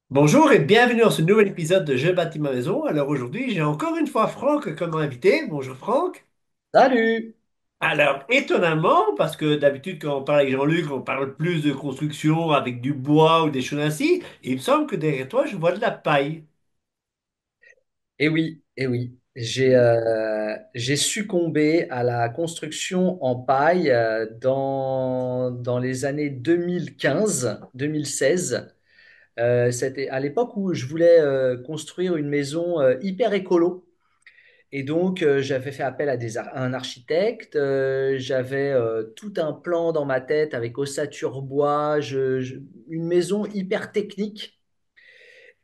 Bonjour et bienvenue dans ce nouvel épisode de Je bâtis ma maison. Alors aujourd'hui, j'ai encore une fois Franck comme invité. Bonjour Franck. Salut! Alors étonnamment, parce que d'habitude quand on parle avec Jean-Luc, on parle plus de construction avec du bois ou des choses ainsi. Et il me semble que derrière toi, je vois de la paille. Eh oui, j'ai succombé à la construction en paille dans les années 2015-2016. C'était à l'époque où je voulais construire une maison hyper écolo. Et donc, j'avais fait appel à un architecte. J'avais tout un plan dans ma tête avec ossature bois, une maison hyper technique.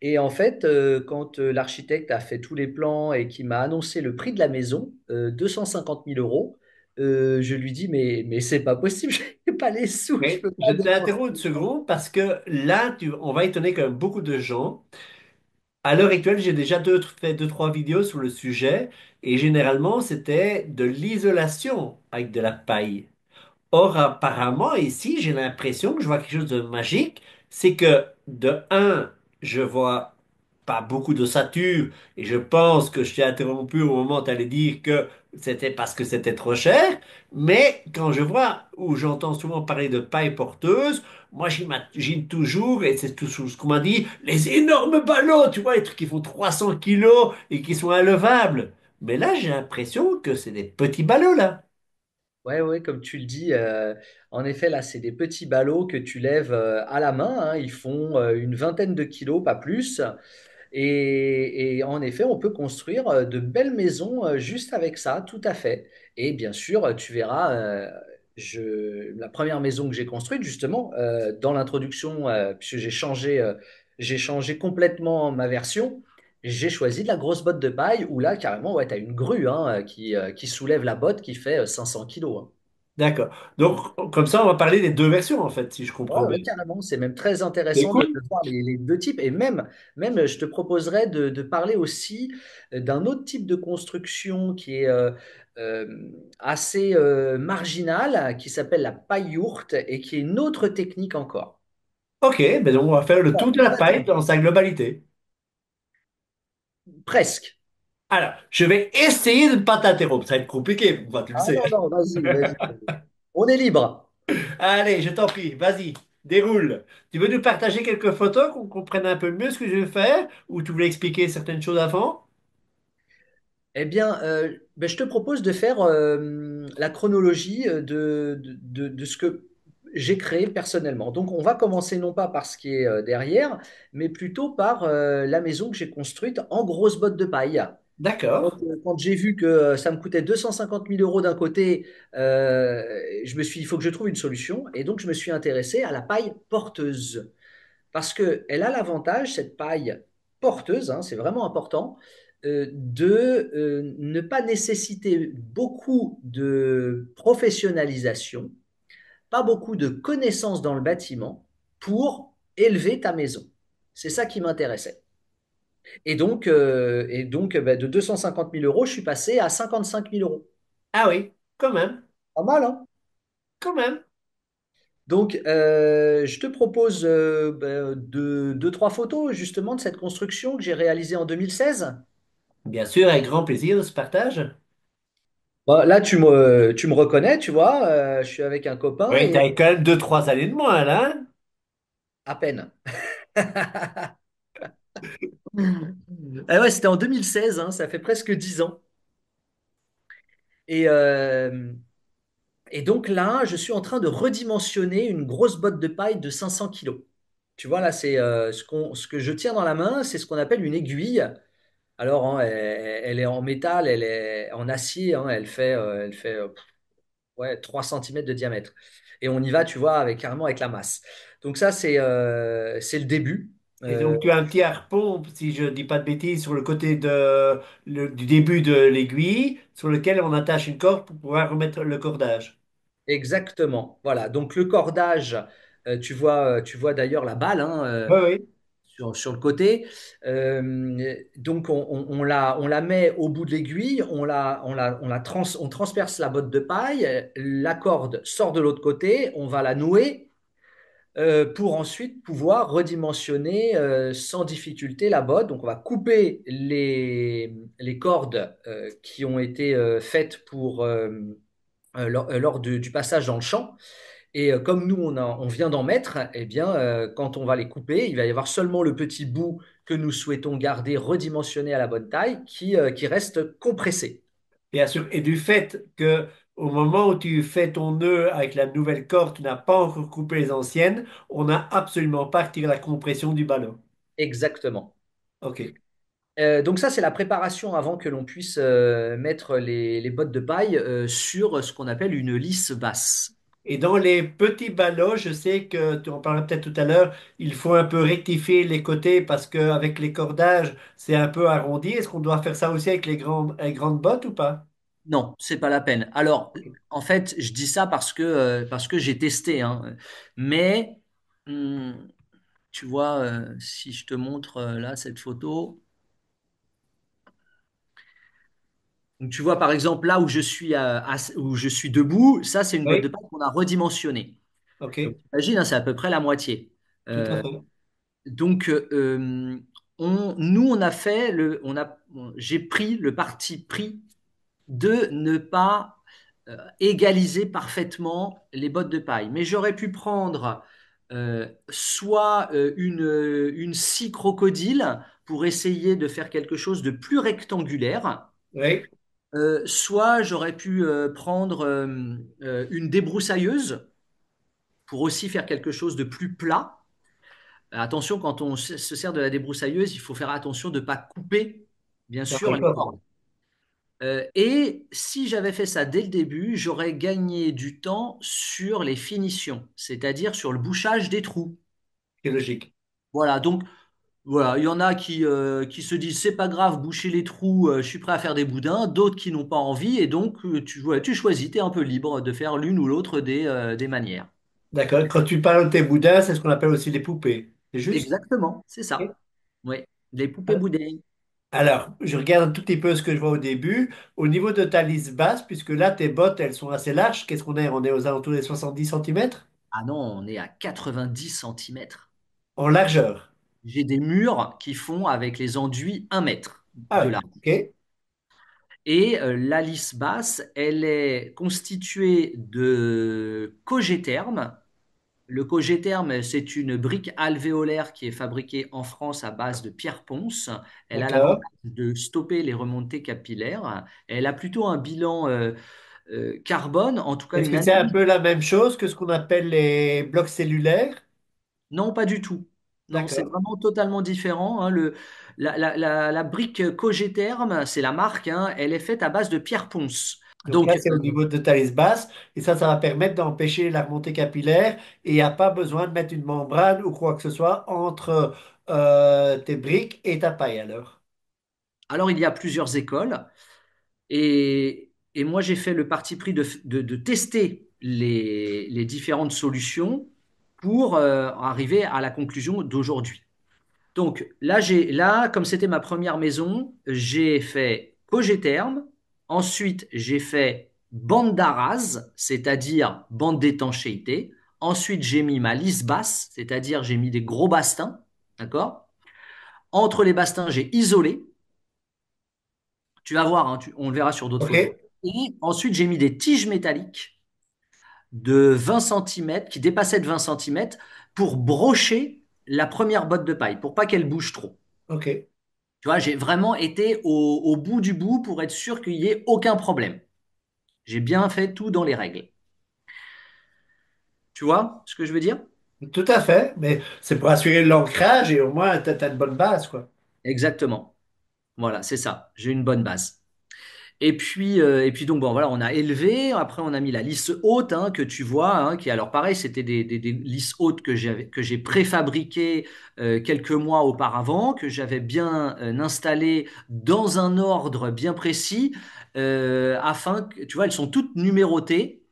Et en fait, quand l'architecte a fait tous les plans et qu'il m'a annoncé le prix de la maison, 250 000 euros, je lui dis, mais c'est pas possible, je n'ai pas les sous, je Mais peux je pas dépenser t'interromps une autant. seconde parce que là, on va étonner quand même beaucoup de gens. À l'heure actuelle, j'ai déjà fait deux, trois vidéos sur le sujet et généralement, c'était de l'isolation avec de la paille. Or, apparemment, ici, j'ai l'impression que je vois quelque chose de magique. C'est que, de un, je vois pas beaucoup d'ossature et je pense que je t'ai interrompu au moment où tu allais dire que c'était parce que c'était trop cher. Mais quand je vois ou j'entends souvent parler de paille porteuse, moi, j'imagine toujours, et c'est tout ce qu'on m'a dit, les énormes ballots, tu vois, les trucs qui font 300 kilos et qui sont inlevables. Mais là, j'ai l'impression que c'est des petits ballots, là. Ouais, ouais, comme tu le dis, en effet, là, c'est des petits ballots que tu lèves à la main, hein. Ils font une vingtaine de kilos, pas plus. Et en effet, on peut construire de belles maisons juste avec ça, tout à fait. Et bien sûr, tu verras, la première maison que j'ai construite, justement, dans l'introduction, puisque j'ai changé complètement ma version, j'ai choisi de la grosse botte de paille où là, carrément, ouais, tu as une grue hein, qui soulève la botte qui fait 500 kilos, hein. D'accord. Donc, comme ça, on va parler des deux versions, en fait, si je Ouais, comprends ouais, bien. carrément, c'est même très C'est intéressant cool. de voir les deux types. Et même je te proposerais de parler aussi d'un autre type de construction qui est assez marginal, qui s'appelle la paille-yourte et qui est une autre technique encore. Ok, ben donc on va faire le Voilà, tour de la ça, paille dans sa globalité. presque. Alors, je vais essayer de ne pas t'interrompre. Ça va être compliqué pour moi, tu le Ah sais. non, non, vas-y, vas-y. On est libre. Allez, je t'en prie, vas-y, déroule. Tu veux nous partager quelques photos qu'on comprenne un peu mieux ce que je vais faire? Ou tu voulais expliquer certaines choses avant? Eh bien, ben, je te propose de faire la chronologie de ce que j'ai créé personnellement. Donc, on va commencer non pas par ce qui est derrière, mais plutôt par la maison que j'ai construite en grosse botte de paille. D'accord. Quand j'ai vu que ça me coûtait 250 000 euros d'un côté, je me suis dit, il faut que je trouve une solution. Et donc, je me suis intéressé à la paille porteuse. Parce qu'elle a l'avantage, cette paille porteuse, hein, c'est vraiment important, de ne pas nécessiter beaucoup de professionnalisation, pas beaucoup de connaissances dans le bâtiment pour élever ta maison. C'est ça qui m'intéressait. Et donc, de 250 000 euros, je suis passé à 55 000 euros. Ah oui, quand même, Pas mal, hein? quand même. Donc, je te propose deux, trois photos justement de cette construction que j'ai réalisée en 2016. Bien sûr, avec grand plaisir de ce partage. Bon, là, tu me reconnais, tu vois, je suis avec un copain Oui, et t'as quand même deux, trois années de moins, là, hein. à peine. Ah ouais, c'était en 2016, hein, ça fait presque 10 ans. Et, euh, et donc là, je suis en train de redimensionner une grosse botte de paille de 500 kilos. Tu vois, là, c'est ce que je tiens dans la main, c'est ce qu'on appelle une aiguille. Alors, hein, elle est en métal, elle est en acier, hein, elle fait ouais, 3 centimètres de diamètre. Et on y va, tu vois, carrément avec la masse. Donc ça, c'est le début. Et Euh, donc, tu as un petit harpon, si je dis pas de bêtises, sur le côté du début de l'aiguille, sur lequel on attache une corde pour pouvoir remettre le cordage. Exactement. Voilà. Donc le cordage, tu vois d'ailleurs la balle hein, Oui, oui. sur le côté. Donc on la met au bout de l'aiguille, on transperce la botte de paille, la corde sort de l'autre côté, on va la nouer pour ensuite pouvoir redimensionner sans difficulté la botte. Donc, on va couper les cordes qui ont été faites lors du passage dans le champ. Et comme nous, on vient d'en mettre, eh bien, quand on va les couper, il va y avoir seulement le petit bout que nous souhaitons garder redimensionné à la bonne taille qui reste compressé. Bien sûr. Et du fait que au moment où tu fais ton nœud avec la nouvelle corde, tu n'as pas encore coupé les anciennes, on n'a absolument pas retiré la compression du ballon. Exactement. OK. Donc ça, c'est la préparation avant que l'on puisse mettre les bottes de paille sur ce qu'on appelle une lisse basse. Et dans les petits ballots, je sais que tu en parlais peut-être tout à l'heure, il faut un peu rectifier les côtés parce qu'avec les cordages, c'est un peu arrondi. Est-ce qu'on doit faire ça aussi avec les grandes bottes ou pas? Non, c'est pas la peine. Alors, Ok. en fait, je dis ça parce que j'ai testé, hein. Mais, hum, tu vois, si je te montre là cette photo, donc tu vois par exemple là où je suis, où je suis debout, ça c'est une botte de Oui, paille qu'on a redimensionnée. Donc, OK, imagine, hein, c'est à peu près la moitié. tout à Euh, fait. donc, nous, on a fait j'ai pris le parti pris de ne pas égaliser parfaitement les bottes de paille. Mais j'aurais pu prendre soit une scie crocodile pour essayer de faire quelque chose de plus rectangulaire, Oui, soit j'aurais pu prendre une débroussailleuse pour aussi faire quelque chose de plus plat. Attention, quand on se sert de la débroussailleuse, il faut faire attention de ne pas couper, bien dans sûr, les les cordes. cordes. Et si j'avais fait ça dès le début, j'aurais gagné du temps sur les finitions, c'est-à-dire sur le bouchage des trous. C'est logique. Voilà, donc voilà, il y en a qui se disent c'est pas grave, boucher les trous, je suis prêt à faire des boudins, d'autres qui n'ont pas envie, et donc voilà, tu choisis, tu es un peu libre de faire l'une ou l'autre des manières. D'accord. Quand tu parles de tes boudins, c'est ce qu'on appelle aussi les poupées. C'est juste? Exactement, c'est Ok. ça. Oui, les poupées boudins. Alors, je regarde un tout petit peu ce que je vois au début. Au niveau de ta lisse basse, puisque là, tes bottes, elles sont assez larges. Qu'est-ce qu'on est? On est aux alentours des 70 centimètres Ah non, on est à 90 centimètres. en largeur. J'ai des murs qui font avec les enduits 1 mètre Ah de oui, large. ok. Et la lisse basse, elle est constituée de cogétherme. Le cogétherme, c'est une brique alvéolaire qui est fabriquée en France à base de pierre ponce. Elle a D'accord. l'avantage de stopper les remontées capillaires. Elle a plutôt un bilan carbone, en tout cas Est-ce une que c'est un analyse. peu la même chose que ce qu'on appelle les blocs cellulaires? Non, pas du tout. Non, c'est D'accord. vraiment totalement différent, hein. La brique cogétherme, c'est la marque, hein, elle est faite à base de pierre ponce. Donc là, Donc, c'est au niveau de ta lisse basse. Et ça va permettre d'empêcher la remontée capillaire. Et il n'y a pas besoin de mettre une membrane ou quoi que ce soit entre tes briques et ta paille alors. alors il y a plusieurs écoles. Et moi, j'ai fait le parti pris de tester les différentes solutions pour arriver à la conclusion d'aujourd'hui. Donc là, comme c'était ma première maison, j'ai fait Cogetherm. Ensuite, j'ai fait bande d'arase, c'est-à-dire bande d'étanchéité. Ensuite, j'ai mis ma lisse basse, c'est-à-dire j'ai mis des gros bastings. D'accord? Entre les bastings, j'ai isolé. Tu vas voir, hein, on le verra sur d'autres OK? photos. Et ensuite, j'ai mis des tiges métalliques de 20 centimètres, qui dépassaient de 20 centimètres, pour brocher la première botte de paille, pour pas qu'elle bouge trop. OK. Tu vois, j'ai vraiment été au bout du bout pour être sûr qu'il n'y ait aucun problème. J'ai bien fait tout dans les règles. Tu vois ce que je veux dire? Tout à fait. Mais c'est pour assurer l'ancrage et au moins, tu as une bonne base, quoi. Exactement. Voilà, c'est ça. J'ai une bonne base. Et puis donc bon voilà, on a élevé. Après, on a mis la lisse haute, hein, que tu vois, hein, qui alors pareil, c'était des lisses hautes que j'ai préfabriquées quelques mois auparavant, que j'avais bien installées dans un ordre bien précis, afin que tu vois, elles sont toutes numérotées.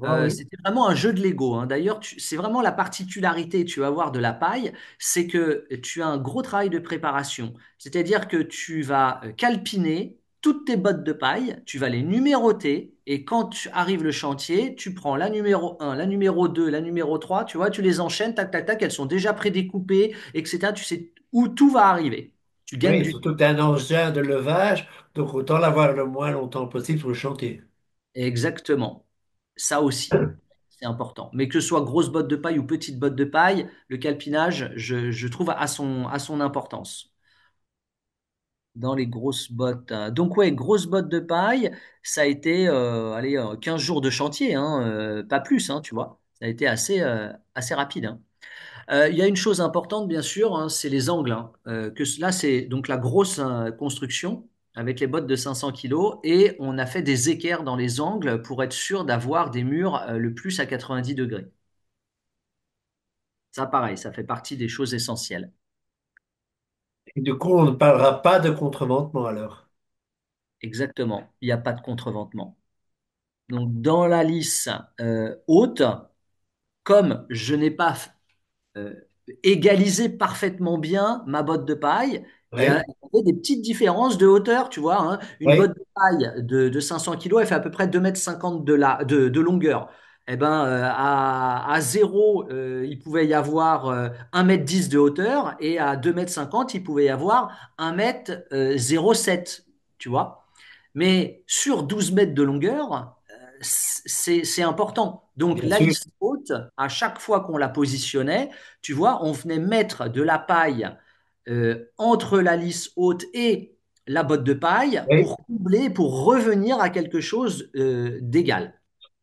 Ah oui. C'était vraiment un jeu de Lego, hein. D'ailleurs, c'est vraiment la particularité, tu vas voir, de la paille, c'est que tu as un gros travail de préparation. C'est-à-dire que tu vas calpiner. toutes tes bottes de paille, tu vas les numéroter et quand arrive le chantier, tu prends la numéro un, la numéro 2, la numéro 3. Tu vois, tu les enchaînes, tac, tac, tac, elles sont déjà prédécoupées, etc. Tu sais où tout va arriver. Tu gagnes Oui, du surtout temps. que tu as un engin de levage, donc autant l'avoir le moins longtemps possible sur le chantier. Exactement. Ça aussi, c'est important. Mais que ce soit grosse botte de paille ou petite botte de paille, le calpinage, je trouve, à son importance dans les grosses bottes. Donc ouais, grosse botte de paille, ça a été allez, 15 jours de chantier, hein, pas plus, hein, tu vois. Ça a été assez rapide, hein. Il y a une chose importante, bien sûr, hein, c'est les angles, hein. Là, c'est donc la grosse construction avec les bottes de 500 kilos et on a fait des équerres dans les angles pour être sûr d'avoir des murs le plus à 90 degrés. Ça, pareil, ça fait partie des choses essentielles. Et du coup, on ne parlera pas de contreventement alors. Exactement. Il n'y a pas de contreventement. Donc, dans la lisse haute, comme je n'ai pas euh, égaliser parfaitement bien ma botte de paille. Oui, Il y avait des petites différences de hauteur, tu vois, hein. Une oui. botte de paille de 500 kilos, elle fait à peu près 2,50 m de longueur. Eh ben, à 0, il pouvait y avoir 1,10 m de hauteur et à 2,50 m, il pouvait y avoir 1,07 m, tu vois. Mais sur 12 mètres de longueur, c'est important. Donc, Bien la sûr. lisse haute, à chaque fois qu'on la positionnait, tu vois, on venait mettre de la paille entre la lisse haute et la botte de paille Oui. pour combler, pour revenir à quelque chose d'égal.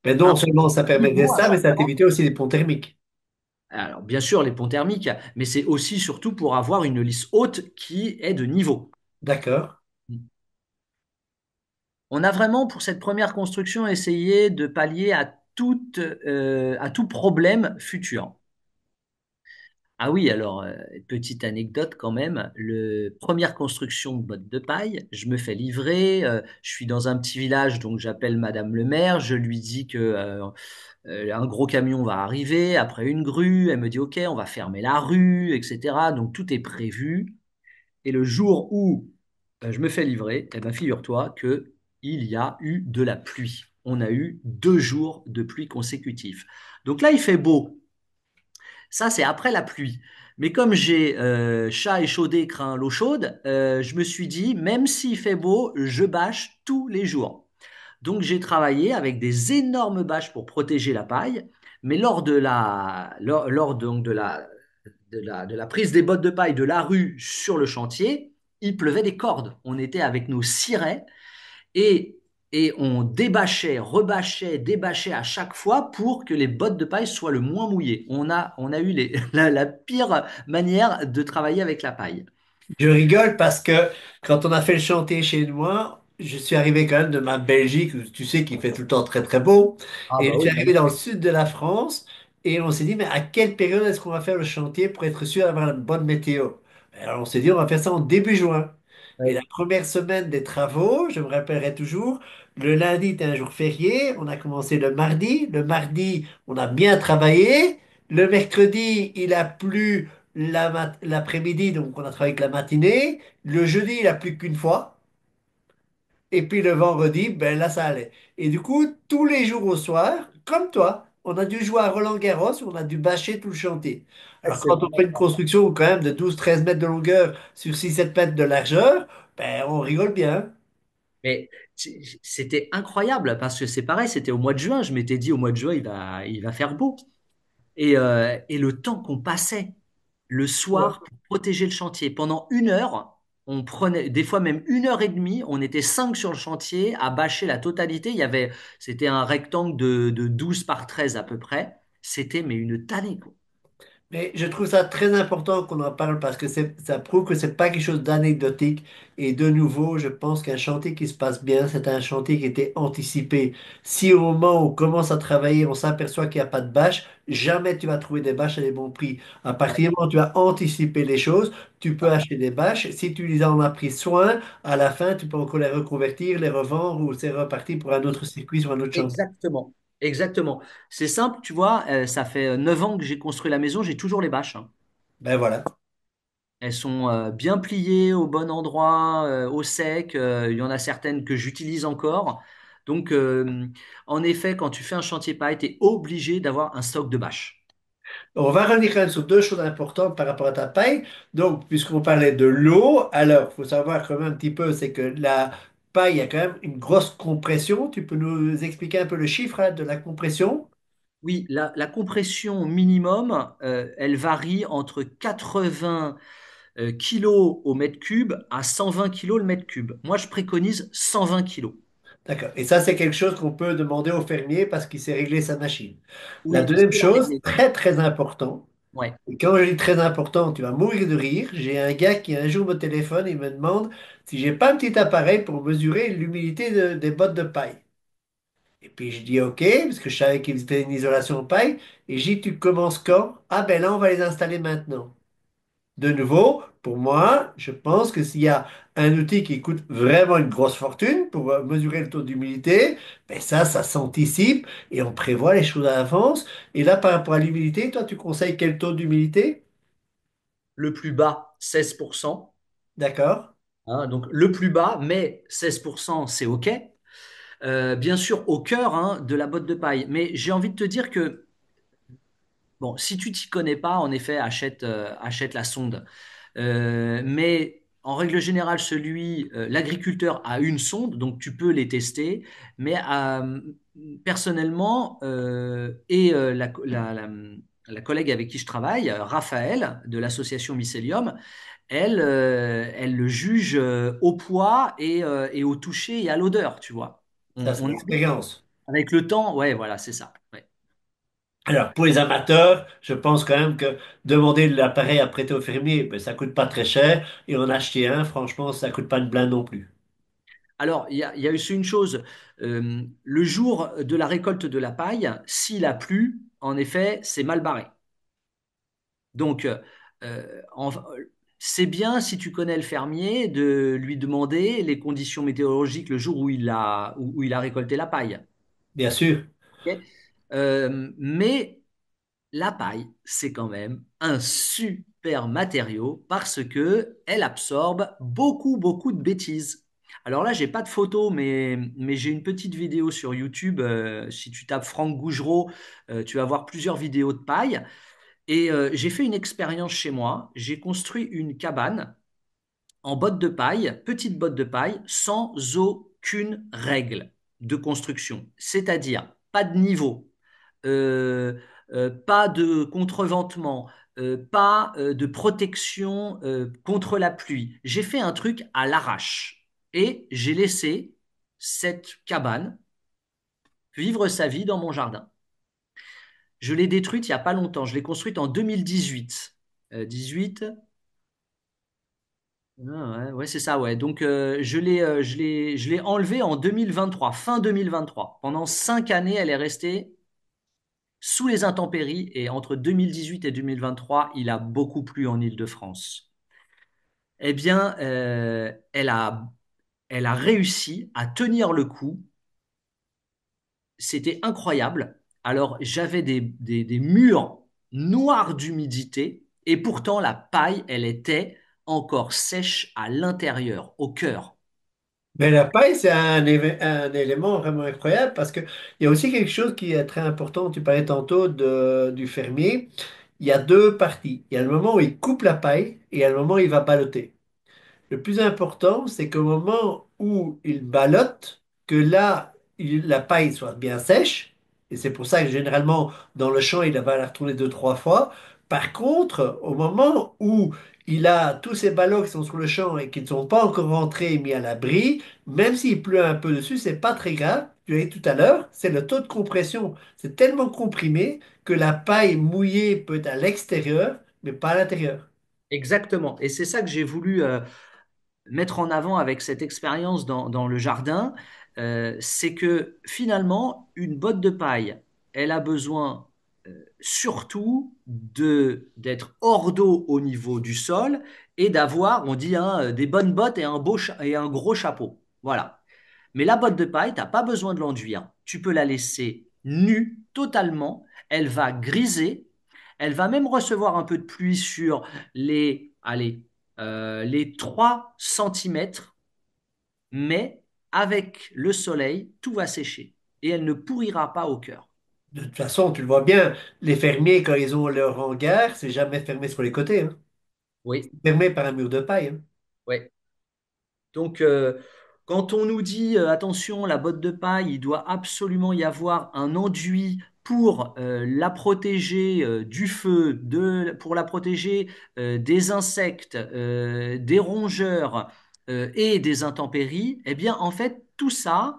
Mais non Un seulement ça permettait niveau à ça, mais chaque ça fois. t'évitait aussi des ponts thermiques. Alors, bien sûr, les ponts thermiques, mais c'est aussi surtout pour avoir une lisse haute qui est de niveau. D'accord. On a vraiment, pour cette première construction, essayé de pallier à tout problème futur. Ah oui, alors, petite anecdote quand même, première construction de botte de paille, je me fais livrer, je suis dans un petit village, donc j'appelle Madame le maire, je lui dis que un gros camion va arriver, après une grue, elle me dit, OK, on va fermer la rue, etc. Donc tout est prévu. Et le jour où je me fais livrer, eh ben, figure-toi que il y a eu de la pluie. On a eu 2 jours de pluie consécutifs. Donc là, il fait beau. Ça, c'est après la pluie. Mais comme j'ai chat échaudé, craint l'eau chaude, je me suis dit, même s'il fait beau, je bâche tous les jours. Donc j'ai travaillé avec des énormes bâches pour protéger la paille. Mais lors donc de la prise des bottes de paille de la rue sur le chantier, il pleuvait des cordes. On était avec nos cirets et, et on débâchait, rebâchait, débâchait à chaque fois pour que les bottes de paille soient le moins mouillées. On a eu la pire manière de travailler avec la paille. Je rigole parce que quand on a fait le chantier chez moi, je suis arrivé quand même de ma Belgique, où tu sais qu'il fait tout le temps très très beau, Ah et bah je suis oui, arrivé dans le sud de la France, et on s'est dit, mais à quelle période est-ce qu'on va faire le chantier pour être sûr d'avoir la bonne météo? Alors on s'est dit, on va faire ça en début juin. Et la oui, première semaine des travaux, je me rappellerai toujours, le lundi était un jour férié, on a commencé le mardi, on a bien travaillé, le mercredi, il a plu l'après-midi, donc on a travaillé que la matinée. Le jeudi, il a plu qu'une fois. Et puis le vendredi, ben là, ça allait. Et du coup, tous les jours au soir, comme toi, on a dû jouer à Roland-Garros, on a dû bâcher tout le chantier. Alors c'est quand on fait une construction quand même de 12-13 mètres de longueur sur 6-7 mètres de largeur, ben on rigole bien. mais c'était incroyable parce que c'est pareil, c'était au mois de juin. Je m'étais dit au mois de juin, il va faire beau. Et le temps qu'on passait le Ouais. soir pour protéger le chantier, pendant 1 heure, on prenait des fois même 1 heure et demie, on était 5 sur le chantier à bâcher la totalité. C'était un rectangle de 12 par 13 à peu près. C'était mais une tannée, quoi. Mais je trouve ça très important qu'on en parle parce que ça prouve que c'est pas quelque chose d'anecdotique. Et de nouveau, je pense qu'un chantier qui se passe bien, c'est un chantier qui était anticipé. Si au moment où on commence à travailler, on s'aperçoit qu'il n'y a pas de bâche, jamais tu vas trouver des bâches à des bons prix. À partir du moment où tu as anticipé les choses, tu peux acheter des bâches. Si tu les en as pris soin, à la fin, tu peux encore les reconvertir, les revendre ou c'est reparti pour un autre circuit sur un autre chantier. Exactement. Exactement. C'est simple, tu vois, ça fait 9 ans que j'ai construit la maison, j'ai toujours les bâches, hein. Ben voilà. Elles sont bien pliées au bon endroit, au sec. Il y en a certaines que j'utilise encore. Donc, en effet, quand tu fais un chantier paille, tu es obligé d'avoir un stock de bâches. On va revenir quand même sur deux choses importantes par rapport à ta paille. Donc, puisqu'on parlait de l'eau, alors, il faut savoir quand même un petit peu, c'est que la paille a quand même une grosse compression. Tu peux nous expliquer un peu le chiffre hein, de la compression? Oui, la compression minimum, elle varie entre 80 kilos au mètre cube à 120 kilos le mètre cube. Moi, je préconise 120 kilos. D'accord. Et ça, c'est quelque chose qu'on peut demander au fermier parce qu'il sait régler sa machine. La Oui, il deuxième faut la chose, régler. très très important, Ouais. et quand je dis très important, tu vas mourir de rire. J'ai un gars qui un jour me téléphone et me demande si j'ai pas un petit appareil pour mesurer l'humidité des bottes de paille. Et puis je dis OK, parce que je savais qu'il faisait une isolation paille. Et j'ai dit, tu commences quand? Ah ben là, on va les installer maintenant. De nouveau, pour moi, je pense que s'il y a un outil qui coûte vraiment une grosse fortune pour mesurer le taux d'humidité, ben ça s'anticipe et on prévoit les choses à l'avance. Et là, par rapport à l'humidité, toi, tu conseilles quel taux d'humidité? Le plus bas, 16%. D'accord? Hein, donc, le plus bas, mais 16%, c'est OK. Bien sûr, au cœur hein, de la botte de paille. Mais j'ai envie de te dire que, bon, si tu t'y connais pas, en effet, achète la sonde. Mais en règle générale, l'agriculteur a une sonde, donc tu peux les tester. Mais personnellement, la collègue avec qui je travaille, Raphaël, de l'association Mycelium, elle le juge au poids et au toucher et à l'odeur, tu vois. Ça, c'est On arrive l'expérience. avec le temps, ouais, voilà, c'est ça. Ouais. Alors, pour les amateurs, je pense quand même que demander l'appareil à prêter au fermier, ben, ça coûte pas très cher. Et en acheter un, franchement, ça coûte pas une blinde non plus. Alors, il y a aussi une chose. Le jour de la récolte de la paille, s'il a plu, en effet, c'est mal barré. Donc, euh, en- c'est bien si tu connais le fermier de lui demander les conditions météorologiques le jour où il a récolté la paille. Bien sûr. Ok. Mais la paille, c'est quand même un super matériau parce que elle absorbe beaucoup de bêtises. Alors là, j'ai pas de photo, mais j'ai une petite vidéo sur YouTube. Si tu tapes Franck Gougereau, tu vas voir plusieurs vidéos de paille. Et j'ai fait une expérience chez moi. J'ai construit une cabane en botte de paille, petite botte de paille, sans aucune règle de construction. C'est-à-dire pas de niveau, pas de contreventement, pas de protection contre la pluie. J'ai fait un truc à l'arrache et j'ai laissé cette cabane vivre sa vie dans mon jardin. Je l'ai détruite il n'y a pas longtemps. Je l'ai construite en 2018. 18, ah ouais, ouais, c'est ça, ouais. Donc, je l'ai enlevée en 2023, fin 2023. Pendant 5 années, elle est restée sous les intempéries et entre 2018 et 2023, il a beaucoup plu en Île-de-France. Eh bien, elle a réussi à tenir le coup. C'était incroyable. Alors, j'avais des murs noirs d'humidité et pourtant, la paille, elle était encore sèche à l'intérieur, au cœur. Mais la paille, c'est un élément vraiment incroyable parce qu'il y a aussi quelque chose qui est très important. Tu parlais tantôt du fermier. Il y a deux parties. Il y a le moment où il coupe la paille et il y a le moment où il va balloter. Le plus important, c'est qu'au moment où il ballotte, que là, la paille soit bien sèche, et c'est pour ça que généralement, dans le champ, il va la retourner deux, trois fois. Par contre, au moment où il a tous ces ballots qui sont sur le champ et qui ne sont pas encore rentrés et mis à l'abri, même s'il pleut un peu dessus, c'est pas très grave. Tu l'as dit tout à l'heure, c'est le taux de compression. C'est tellement comprimé que la paille mouillée peut être à l'extérieur, mais pas à l'intérieur. Exactement. Et c'est ça que j'ai voulu mettre en avant avec cette expérience dans le jardin, c'est que finalement, une botte de paille, elle a besoin surtout d'être hors d'eau au niveau du sol et d'avoir, on dit, hein, des bonnes bottes et et un gros chapeau. Voilà. Mais la botte de paille, tu n'as pas besoin de l'enduire. Tu peux la laisser nue totalement. Elle va griser. Elle va même recevoir un peu de pluie sur les, allez, les 3 centimètres, mais avec le soleil, tout va sécher et elle ne pourrira pas au cœur. De toute façon, tu le vois bien, les fermiers, quand ils ont leur hangar, c'est jamais fermé sur les côtés, hein. Oui, Fermé par un mur de paille, hein. oui. Donc, quand on nous dit attention, la botte de paille, il doit absolument y avoir un enduit pour la protéger du feu, pour la protéger des insectes, des rongeurs et des intempéries, eh bien, en fait, tout ça,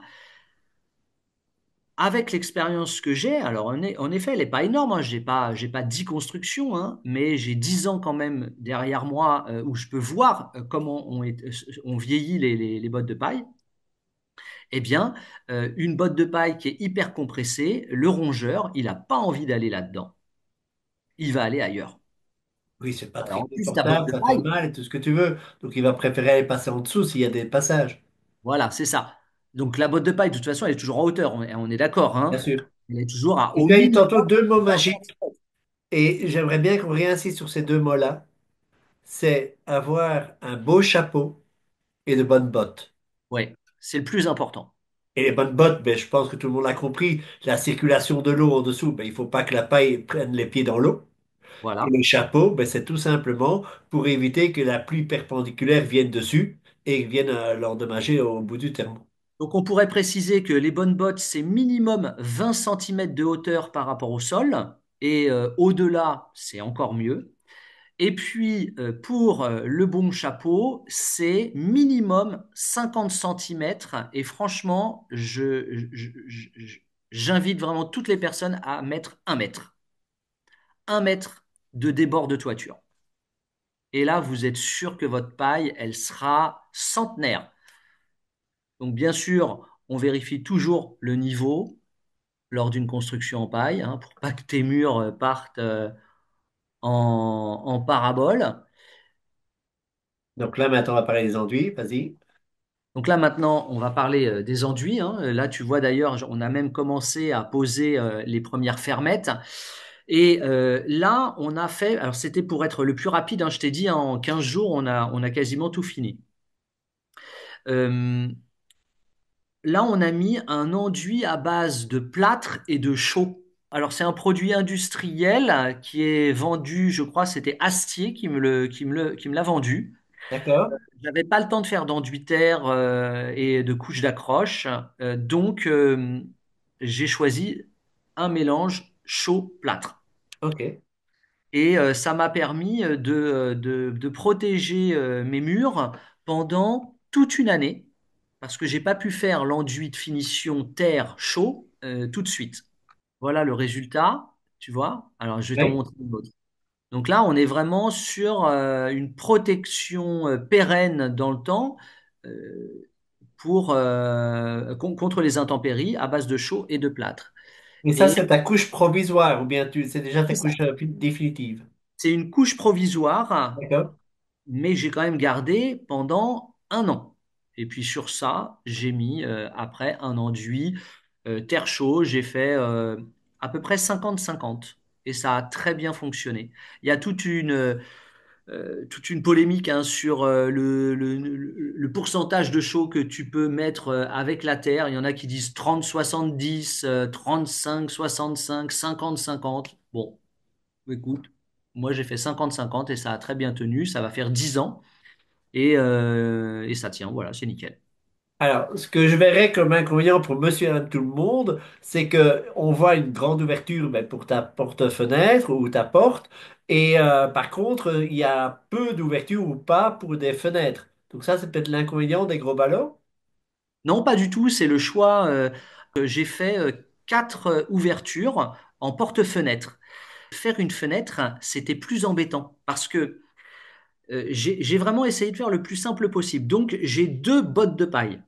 avec l'expérience que j'ai, alors en effet, elle n'est pas énorme, hein, j'ai pas 10 constructions, hein, mais j'ai 10 ans quand même derrière moi où je peux voir comment on vieillit les bottes de paille. Eh bien, une botte de paille qui est hyper compressée, le rongeur, il n'a pas envie d'aller là-dedans. Il va aller ailleurs. Oui, c'est pas très Alors, en plus, ta botte confortable, de ça fait paille, mal et tout ce que tu veux. Donc il va préférer aller passer en dessous s'il y a des passages, voilà, c'est ça. Donc, la botte de paille, de toute façon, elle est toujours en hauteur, on est d'accord, bien hein? sûr. Elle est toujours à Et au tu as dit minimum tantôt deux mots 20 magiques centimètres. et j'aimerais bien qu'on réinsiste sur ces deux mots-là. C'est avoir un beau chapeau et de bonnes bottes. Ouais, c'est le plus important. Et les bonnes bottes, ben, je pense que tout le monde l'a compris. La circulation de l'eau en dessous, ben, il faut pas que la paille prenne les pieds dans l'eau. Et Voilà. le chapeau, ben, c'est tout simplement pour éviter que la pluie perpendiculaire vienne dessus et vienne l'endommager au bout du terme. Donc, on pourrait préciser que les bonnes bottes, c'est minimum 20 centimètres de hauteur par rapport au sol. Et au-delà, c'est encore mieux. Et puis, pour le bon chapeau, c'est minimum 50 centimètres. Et franchement, j'invite vraiment toutes les personnes à mettre 1 mètre. 1 mètre de débord de toiture. Et là, vous êtes sûr que votre paille, elle sera centenaire. Donc, bien sûr, on vérifie toujours le niveau lors d'une construction en paille, hein, pour pas que tes murs partent en parabole. Donc là, maintenant, on va parler des enduits. Vas-y. Donc là maintenant, on va parler des enduits, hein. Là, tu vois d'ailleurs, on a même commencé à poser les premières fermettes. Et là, on a fait, alors c'était pour être le plus rapide, hein, je t'ai dit, hein, en 15 jours, on a quasiment tout fini. Euh, Là, on a mis un enduit à base de plâtre et de chaux. Alors, c'est un produit industriel qui est vendu, je crois, c'était Astier qui me l'a vendu. D'accord? J'avais pas le temps de faire d'enduit terre et de couches d'accroche, donc j'ai choisi un mélange chaud-plâtre. OK. Et ça m'a permis de protéger mes murs pendant toute une année, parce que j'ai pas pu faire l'enduit de finition terre-chaud tout de suite. Voilà le résultat, tu vois. Alors je vais t'en Oui. montrer une autre. Donc là, on est vraiment sur une protection pérenne dans le temps euh, contre les intempéries à base de chaux et de plâtre. Et ça, Et c'est ta couche provisoire ou bien c'est déjà ta c'est ça. couche définitive. C'est une couche provisoire, D'accord? mais j'ai quand même gardé pendant 1 an. Et puis sur ça, j'ai mis après un enduit terre chaud. J'ai fait à peu près 50-50. Et ça a très bien fonctionné. Il y a toute une polémique hein, sur le pourcentage de chaux que tu peux mettre avec la terre. Il y en a qui disent 30-70, 35-65, 50-50. Bon, écoute, moi j'ai fait 50-50 et ça a très bien tenu. Ça va faire 10 ans et ça tient. Voilà, c'est nickel. Alors, ce que je verrais comme inconvénient pour monsieur et madame tout le monde, c'est que on voit une grande ouverture ben, pour ta porte-fenêtre ou ta porte, et par contre, il y a peu d'ouverture ou pas pour des fenêtres. Donc ça, c'est peut-être l'inconvénient des gros ballons. Non, pas du tout. C'est le choix. J'ai fait 4 ouvertures en porte-fenêtre. Faire une fenêtre, c'était plus embêtant parce que j'ai vraiment essayé de faire le plus simple possible. Donc, j'ai 2 bottes de paille.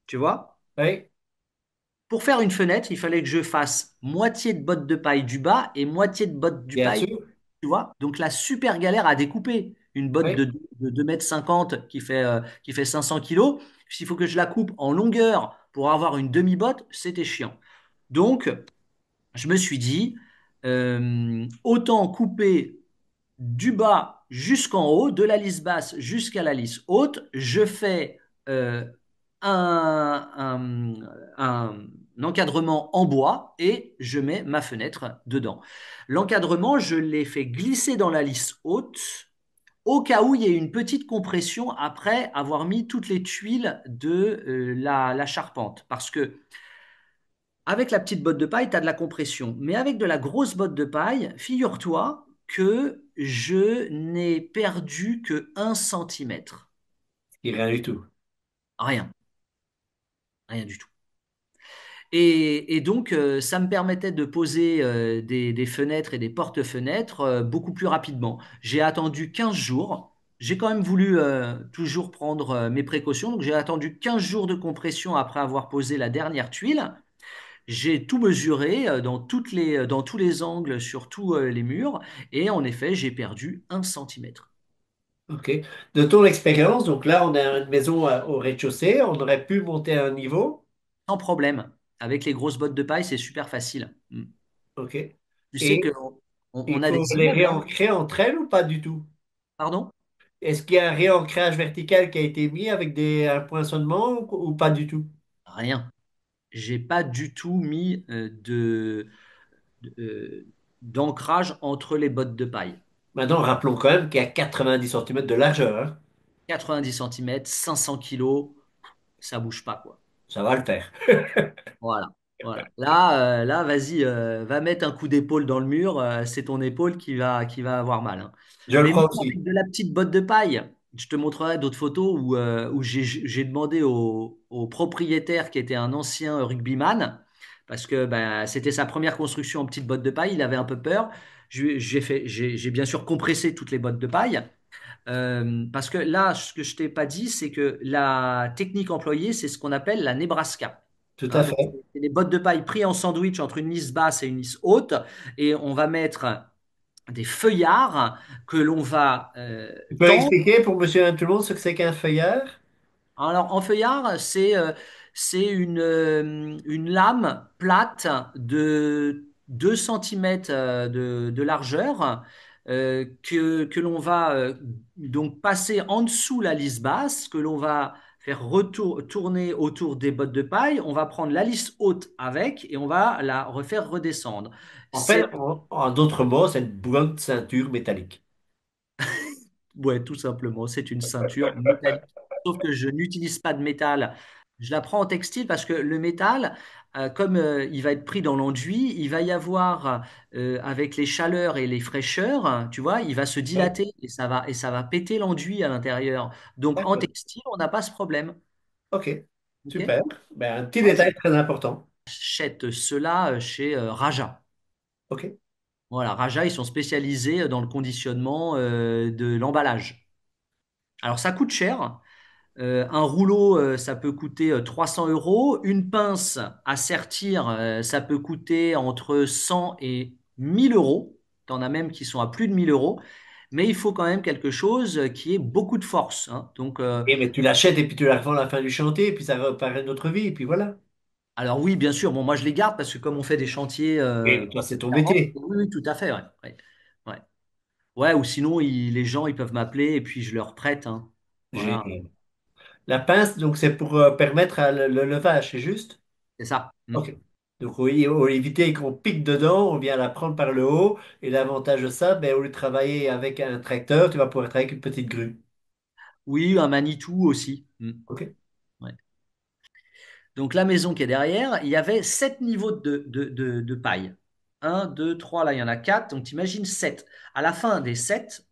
Tu vois? Oui, Pour faire une fenêtre, il fallait que je fasse moitié de botte de paille du bas et moitié de botte du bien paille. sûr. Tu vois? Donc, la super galère à découper. Une botte Oui. de 2,50 m qui fait 500 kilos. S'il faut que je la coupe en longueur pour avoir une demi-botte, c'était chiant. Donc, je me suis dit, autant couper du bas jusqu'en haut, de la lisse basse jusqu'à la lisse haute, je fais euh, un, un- un encadrement en bois et je mets ma fenêtre dedans. L'encadrement, je l'ai fait glisser dans la lisse haute au cas où il y ait une petite compression après avoir mis toutes les tuiles de la charpente. Parce que avec la petite botte de paille, tu as de la compression. Mais avec de la grosse botte de paille, figure-toi que je n'ai perdu que 1 centimètre. Et rien du tout. Rien, rien du tout. Et donc, ça me permettait de poser des fenêtres et des porte-fenêtres beaucoup plus rapidement. J'ai attendu 15 jours. J'ai quand même voulu toujours prendre mes précautions. Donc, j'ai attendu 15 jours de compression après avoir posé la dernière tuile. J'ai tout mesuré dans tous les angles, sur tous les murs. Et en effet, j'ai perdu 1 centimètre. OK. De ton expérience, donc là, on a une maison au rez-de-chaussée, on aurait pu monter à un niveau. Sans problème. Avec les grosses bottes de paille, c'est super facile. Mm. OK. Tu sais Et qu'on il a faut des les immeubles, hein. réancrer entre elles ou pas du tout? Pardon? Est-ce qu'il y a un réancrage vertical qui a été mis avec un poinçonnement ou pas du tout? Rien. J'ai pas du tout mis d'ancrage entre les bottes de paille. Maintenant, rappelons quand même qu'il y a 90 centimètres de largeur, hein. 90 centimètres, 500 kilos, ça bouge pas, quoi. Ça va le faire. Voilà. Voilà. Là, vas-y, va mettre un coup d'épaule dans le mur, c'est ton épaule qui va avoir mal, hein. Je le Mais même crois aussi. avec de la petite botte de paille, je te montrerai d'autres photos où j'ai demandé au propriétaire qui était un ancien rugbyman, parce que bah, c'était sa première construction en petite botte de paille, il avait un peu peur. J'ai bien sûr compressé toutes les bottes de paille. Parce que là, ce que je t'ai pas dit, c'est que la technique employée, c'est ce qu'on appelle la Nebraska. Tout à Hein, donc, fait. c'est des bottes de paille prises en sandwich entre une lisse basse et une lisse haute, et on va mettre des feuillards que l'on va Tu peux tendre. expliquer pour monsieur et tout le monde ce que c'est qu'un feuillard? Alors, en feuillard, c'est une lame plate de 2 centimètres de largeur que l'on va donc passer en dessous la lisse basse, que l'on va faire tourner autour des bottes de paille. On va prendre la lisse haute avec et on va la refaire redescendre. En fait, C'est en d'autres mots, c'est une bonne ceinture métallique. Ouais, tout simplement, c'est une ceinture métallique. Sauf que je n'utilise pas de métal. Je la prends en textile parce que le métal, comme il va être pris dans l'enduit, il va y avoir, avec les chaleurs et les fraîcheurs, hein, tu vois, il va se Oui. dilater et ça va péter l'enduit à l'intérieur. Donc en D'accord. textile, on n'a pas ce problème. OK. Ok. Super. Ben, un petit Moi, détail très important. j'achète cela chez Raja. OK. Voilà, Raja, ils sont spécialisés dans le conditionnement de l'emballage. Alors ça coûte cher. Un rouleau, ça peut coûter 300 euros. Une pince à sertir, ça peut coûter entre 100 et 1000 euros. T'en as même qui sont à plus de 1000 euros. Mais il faut quand même quelque chose qui ait beaucoup de force, hein. Donc, Et mais tu l'achètes et puis tu la revends à la fin du chantier et puis ça repart une autre vie et puis voilà. alors oui, bien sûr. Bon, moi je les garde parce que comme on fait des chantiers Et mais toi, c'est ton régulièrement, métier. oui, oui, tout à fait, ouais. Ouais, ouais. Ouais, ou sinon les gens ils peuvent m'appeler et puis je leur prête, hein. Voilà, Génial. La pince, donc, c'est pour permettre le levage, c'est juste? c'est ça. Mm. OK. Donc, oui, au éviter qu'on pique dedans, on vient la prendre par le haut. Et l'avantage de ça, ben, au lieu de travailler avec un tracteur, tu vas pouvoir travailler avec une petite grue. Oui, un Manitou aussi. Mm. OK. Ouais. Donc la maison qui est derrière, il y avait 7 niveaux de paille. Un, 2, 3, là il y en a 4, donc t'imagines 7. À la fin des 7,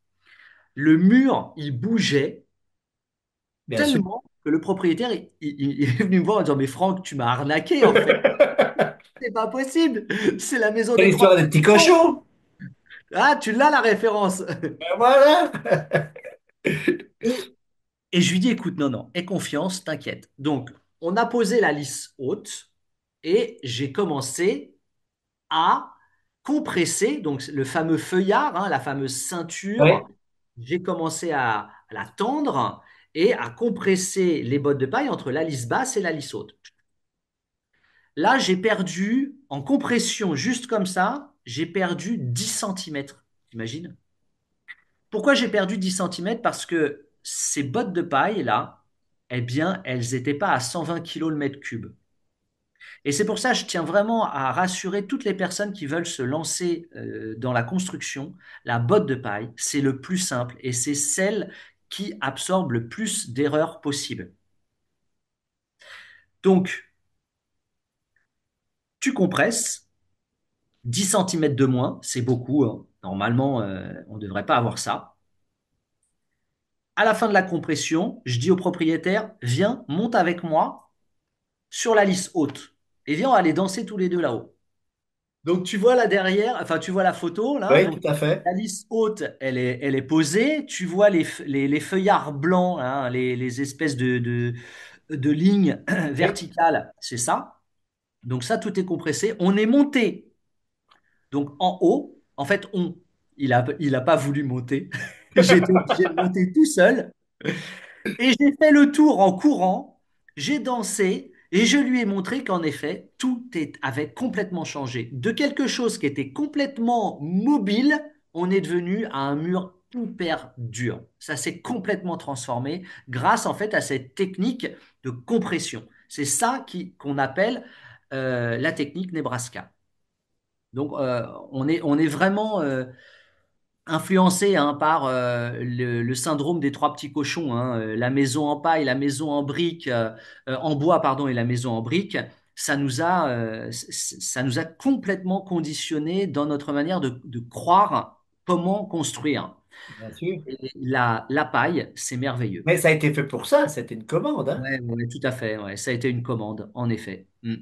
le mur, il bougeait Bien sûr. tellement que le propriétaire, il est venu me voir en disant, mais Franck, tu m'as arnaqué en fait. C'est pas possible. C'est la maison Quelle des trois histoire de petits petits. cochons! Ah, tu l'as la référence. Ben voilà! Et, et je lui dis, écoute, non, non, aie confiance, t'inquiète. Donc, on a posé la lisse haute et j'ai commencé à compresser, donc le fameux feuillard, hein, la fameuse Oui. ceinture, j'ai commencé à la tendre et à compresser les bottes de paille entre la lisse basse et la lisse haute. Là, j'ai perdu, en compression juste comme ça, j'ai perdu 10 centimètres. T'imagines? Pourquoi j'ai perdu 10 centimètres? Parce que ces bottes de paille là, eh bien, elles n'étaient pas à 120 kilos le mètre cube. Et c'est pour ça que je tiens vraiment à rassurer toutes les personnes qui veulent se lancer dans la construction. La botte de paille, c'est le plus simple et c'est celle qui absorbe le plus d'erreurs possibles. Donc, tu compresses, 10 centimètres de moins, c'est beaucoup, hein. Normalement, on ne devrait pas avoir ça. À la fin de la compression, je dis au propriétaire, viens, monte avec moi sur la lisse haute. Et viens, on va aller danser tous les deux là-haut. Donc tu vois là derrière, enfin tu vois la photo là, Oui, donc tout à fait. la lisse haute, elle est posée, tu vois les feuillards blancs, hein, les espèces de lignes Oui. verticales, c'est ça. Donc ça, tout est compressé. On est monté, donc en haut, en fait, il a pas voulu monter. J'ai été obligé de monter tout seul. Et j'ai fait le tour en courant, j'ai dansé et je lui ai montré qu'en effet, avait complètement changé. De quelque chose qui était complètement mobile, on est devenu à un mur hyper dur. Ça s'est complètement transformé grâce en fait à cette technique de compression. C'est ça qu'on appelle la technique Nebraska. Donc on est vraiment influencé hein, par le syndrome des trois petits cochons, hein, la maison en paille, la maison en brique, en bois, pardon, et la maison en brique, ça nous a complètement conditionné dans notre manière de croire comment construire. Bien sûr. Et la paille, c'est merveilleux. Mais ça a été fait pour ça, c'était une commande, hein? Ouais, ouais, tout à fait. Ouais, ça a été une commande, en effet. Mm.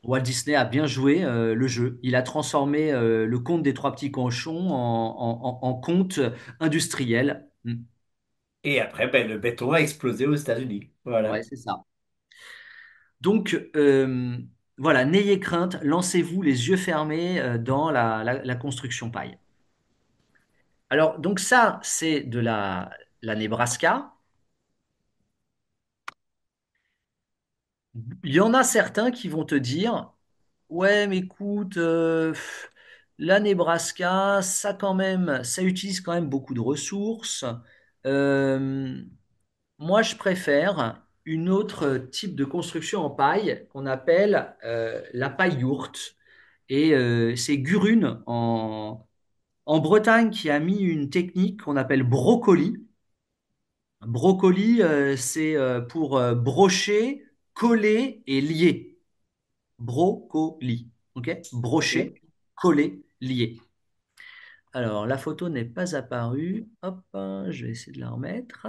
Walt Disney a bien joué le jeu. Il a transformé le conte des trois petits cochons en conte industriel. Mm. Et après, ben, le béton a explosé aux États-Unis. Ouais, Voilà. c'est ça. Donc, voilà, n'ayez crainte, lancez-vous les yeux fermés dans la construction paille. Alors, donc ça, c'est de la Nebraska. Il y en a certains qui vont te dire, ouais, mais écoute, la Nebraska, ça quand même, ça utilise quand même beaucoup de ressources. Euh, Moi, je préfère une autre type de construction en paille qu'on appelle la paille yourte. Et c'est Gurun en Bretagne qui a mis une technique qu'on appelle brocoli. Brocoli, c'est pour brocher, coller et lier. Brocoli. OK? Ok. Brocher, coller, lier. Alors, la photo n'est pas apparue. Hop, je vais essayer de la remettre.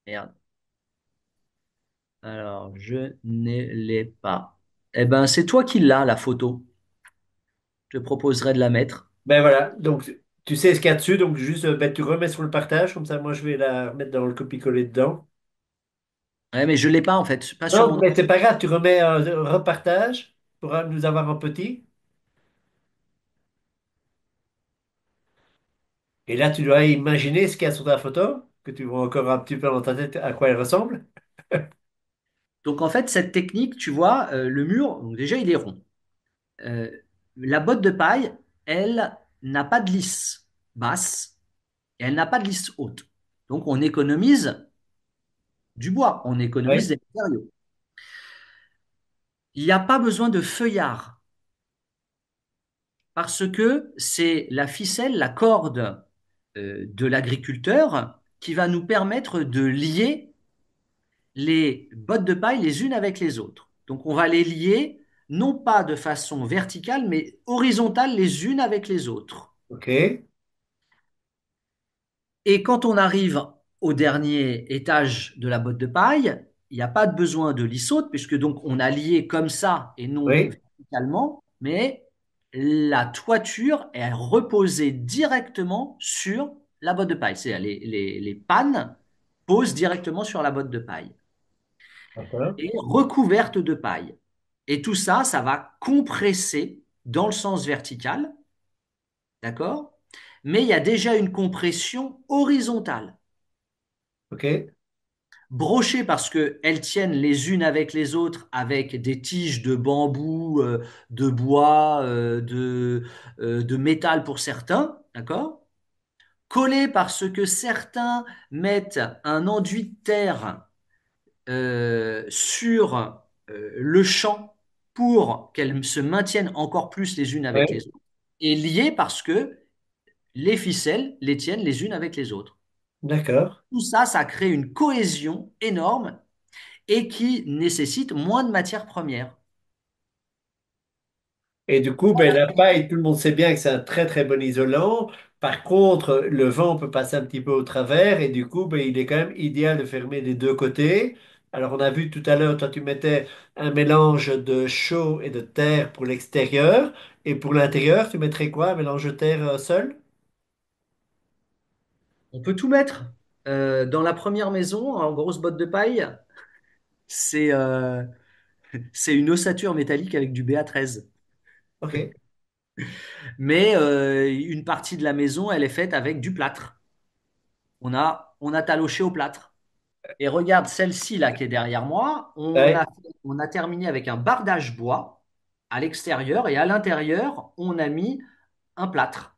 Merde. Alors, je ne l'ai pas. Eh ben, c'est toi qui l'as, la photo. Je te proposerai de la mettre. Ben voilà, donc tu sais ce qu'il y a dessus, donc juste ben, tu remets sur le partage, comme ça moi je vais la remettre dans le copier-coller dedans. Ouais, mais je l'ai pas, en fait. Pas sur Non, mon... mais c'est pas grave, tu remets un repartage pour nous avoir un petit. Et là, tu dois imaginer ce qu'il y a sur ta photo, que tu vois encore un petit peu dans ta tête à quoi elle ressemble. Donc, en fait, cette technique, tu vois, le mur, donc déjà, il est rond. Euh, la botte de paille, elle n'a pas de lisse basse et elle n'a pas de lisse haute. Donc, on économise du bois, on économise Oui, des matériaux. Il n'y a pas besoin de feuillard parce que c'est la ficelle, la corde de l'agriculteur qui va nous permettre de lier les bottes de paille les unes avec les autres. Donc on va les lier non pas de façon verticale, mais horizontale les unes avec les autres. ok, Et quand on arrive au dernier étage de la botte de paille, il n'y a pas de besoin de lissote, puisque donc on a lié comme ça et non oui, verticalement, mais la toiture est reposée directement sur la botte de paille. C'est-à-dire les pannes posent directement sur la botte de paille d'accord, et recouverte de paille. Et tout ça, ça va compresser dans le sens vertical, d'accord? Mais il y a déjà une compression horizontale. ok. brochées parce qu'elles tiennent les unes avec les autres avec des tiges de bambou, de bois, de métal pour certains, d'accord? Collées parce que certains mettent un enduit de terre sur le champ pour qu'elles se maintiennent encore plus les unes avec Ouais. les autres, et liées parce que les ficelles les tiennent les unes avec les autres. D'accord. Tout ça, ça crée une cohésion énorme et qui nécessite moins de matières premières. Et du coup, ben, la paille, tout le monde sait bien que c'est un très très bon isolant. Par contre, le vent peut passer un petit peu au travers et du coup, ben, il est quand même idéal de fermer les deux côtés. Alors, on a vu tout à l'heure, toi, tu mettais un mélange de chaux et de terre pour l'extérieur. Et pour l'intérieur, tu mettrais quoi? Un mélange de terre seul? On peut tout mettre. Dans la première maison, en grosse botte de paille, c'est c'est une ossature métallique avec du BA13. OK. Mais une partie de la maison, elle est faite avec du plâtre. On a taloché au plâtre. Et regarde celle-ci là qui est derrière moi, Ouais. on a terminé avec un bardage bois à l'extérieur et à l'intérieur, on a mis un plâtre.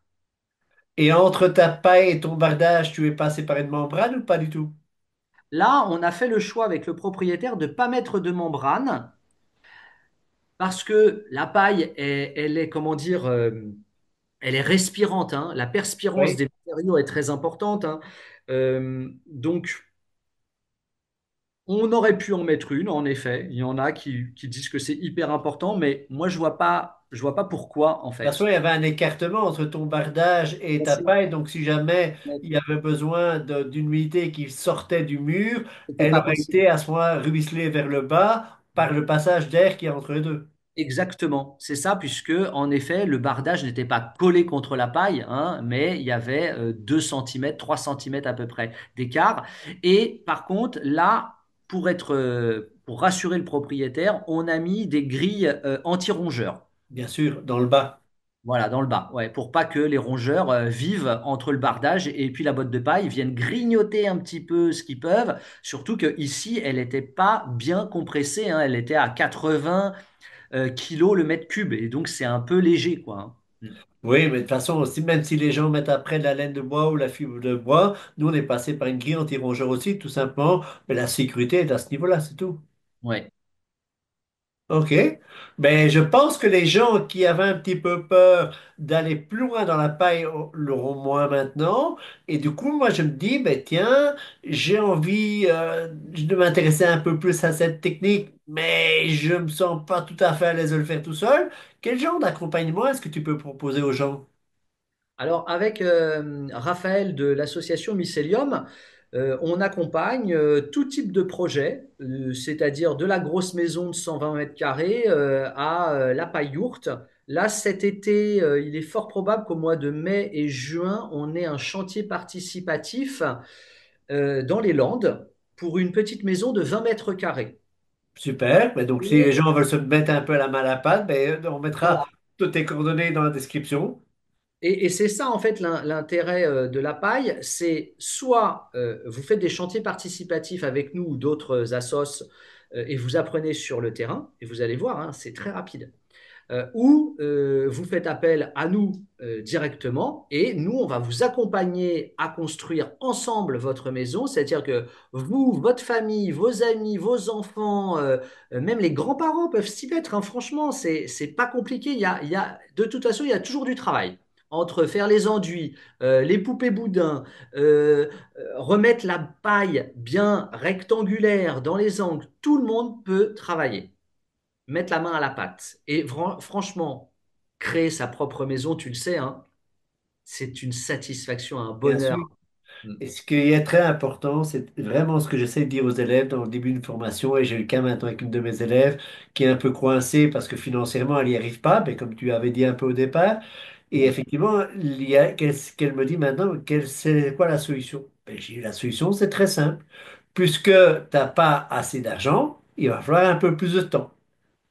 Et entre ta paille et ton bardage, tu es passé par une membrane ou pas du tout? Là, on a fait le choix avec le propriétaire de ne pas mettre de membrane parce que la paille, elle est, comment dire, elle est respirante, hein. La perspirance Oui. des matériaux est très importante, hein. Donc, on aurait pu en mettre une, en effet. Il y en a qui disent que c'est hyper important, mais moi, je vois pas pourquoi, en De toute façon, fait. il y avait un écartement entre ton bardage et ta paille, donc si jamais il y avait besoin d'une humidité qui sortait du mur, C'était elle pas aurait possible. été à ce moment ruisselée vers le bas par le passage d'air qui est entre les deux. Exactement, c'est ça, puisque en effet, le bardage n'était pas collé contre la paille, hein, mais il y avait 2 cm, 3 cm à peu près d'écart. Et par contre, là, pour rassurer le propriétaire, on a mis des grilles anti-rongeurs. Bien sûr, dans le bas. Voilà, dans le bas, ouais, pour pas que les rongeurs vivent entre le bardage et puis la botte de paille, viennent grignoter un petit peu ce qu'ils peuvent. Surtout que ici, elle n'était pas bien compressée, hein, elle était à 80 kilos le mètre cube, et donc c'est un peu léger, quoi, hein. Oui, mais de toute façon, aussi, même si les gens mettent après de la laine de bois ou la fibre de bois, nous, on est passé par une grille anti-rongeur aussi, tout simplement. Mais la sécurité est à ce niveau-là, c'est tout. Ouais. OK. Ben, je pense que les gens qui avaient un petit peu peur d'aller plus loin dans la paille l'auront moins maintenant. Et du coup, moi, je me dis, ben, tiens, j'ai envie de m'intéresser un peu plus à cette technique, mais je me sens pas tout à fait à l'aise de le faire tout seul. Quel genre d'accompagnement est-ce que tu peux proposer aux gens? Alors, avec Raphaël de l'association Mycelium, on accompagne tout type de projet, c'est-à-dire de la grosse maison de 120 mètres carrés à la paille-yourte. Là, cet été, il est fort probable qu'au mois de mai et juin, on ait un chantier participatif dans les Landes pour une petite maison de 20 mètres carrés. Super. Ben, donc, si les Et gens veulent se mettre un peu la main à la pâte, ben, on voilà. mettra toutes tes coordonnées dans la description. Et c'est ça, en fait, l'intérêt de la paille, c'est soit vous faites des chantiers participatifs avec nous ou d'autres assos et vous apprenez sur le terrain, et vous allez voir, hein, c'est très rapide. Ou vous faites appel à nous directement et nous, on va vous accompagner à construire ensemble votre maison, c'est-à-dire que vous, votre famille, vos amis, vos enfants, même les grands-parents peuvent s'y mettre, hein. Franchement, c'est pas compliqué. De toute façon, il y a toujours du travail. Entre faire les enduits, les poupées boudins, remettre la paille bien rectangulaire dans les angles, tout le monde peut travailler, mettre la main à la pâte. Et franchement, créer sa propre maison, tu le sais, hein, c'est une satisfaction, un Bien sûr. bonheur. Mm. Et ce qui est très important, c'est vraiment ce que j'essaie de dire aux élèves dans le début d'une formation, et j'ai eu le cas maintenant avec une de mes élèves qui est un peu coincée parce que financièrement, elle n'y arrive pas, mais comme tu avais dit un peu au départ. Et Mm. effectivement, qu'elle me dit maintenant, c'est quoi la solution? Ben, j'ai dit, la solution, c'est très simple. Puisque tu n'as pas assez d'argent, il va falloir un peu plus de temps.